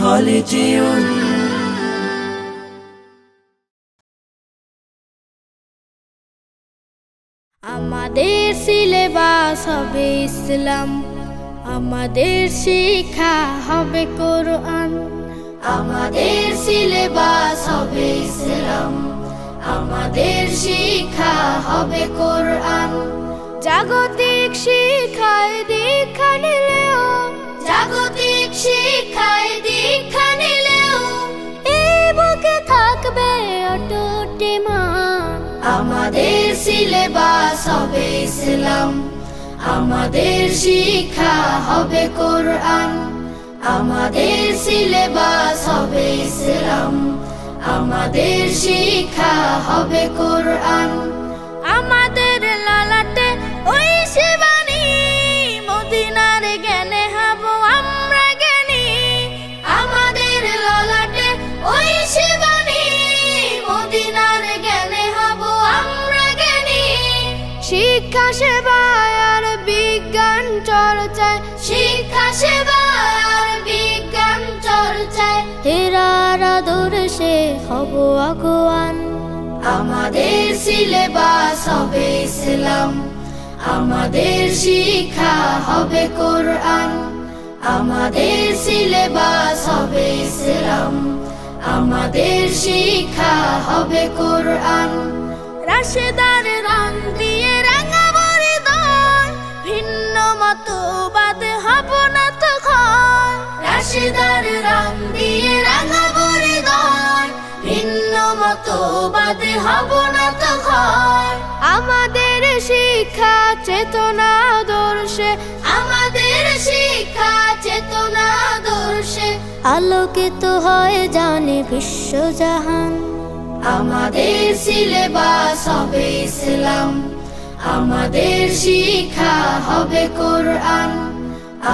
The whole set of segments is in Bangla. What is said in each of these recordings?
خالدون আমাদের সিলেবাস হবে ইসলাম, আমাদের শিক্ষা হবে কোরআন। আমাদের সিলেবাস হবে ইসলাম, আমাদের শিক্ষা হবে কোরআন। জাগতিক শিক্ষায় দীক্ষা নিলেও, জাগতিক শিক্ষায় দীক্ষা নিলেও এই বুকে থাকবে অটুট ঈমান। আমাদের সিলেবাস হবে ইসলাম, আমাদের শিক্ষা হবে কোরআন। আমাদের সিলেবাস হবে ইসলাম, আমাদের শিক্ষা হবে কোরআন। আমাদের লালাটে ওই শিবানী, মদিনার জ্ঞানে হব আমরা জ্ঞানী। আমাদের লালাটে ওই শিবানী, মদিনার জ্ঞানে হব আমরা জ্ঞানী। শিক্ষা সেবায় আর বিজ্ঞান চর্চায়, শিক্ষা সেবায় আর বিজ্ঞান চর্চায় হেরার আদর্শে হব আগুয়ান। আমাদের সিলেবাস হবে ইসলাম, আমাদের শিক্ষা হবে কোরআন। আমাদের সিলেবাস হবে ইসলাম, আমাদের শিক্ষা হবে কোরআন। রাশেদার রং দিয়ে রাঙাবো হৃদয়, ভিন্ন মতবাদ হব না তো ক্ষয়। রাশেদার রং দিয়ে রাঙাবো হৃদয়, ভিন্ন মতবাদ হব না তো ক্ষয়। আমাদের শিক্ষা চেতনা আদর্শে, আমাদের শিক্ষা চেতনা আদর্শে আলোকিত হয় জানে বিশ্বজাহান। আমাদের সিলেবাস হবে ইসলাম, আমাদের শিক্ষা হবে কোরআন।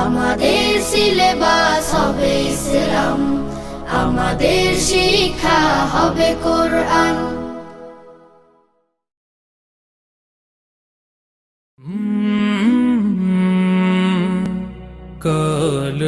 আমাদের সিলেবাস হবে ইসলাম, আমাদের শিক্ষা হবে কোরআন। কাল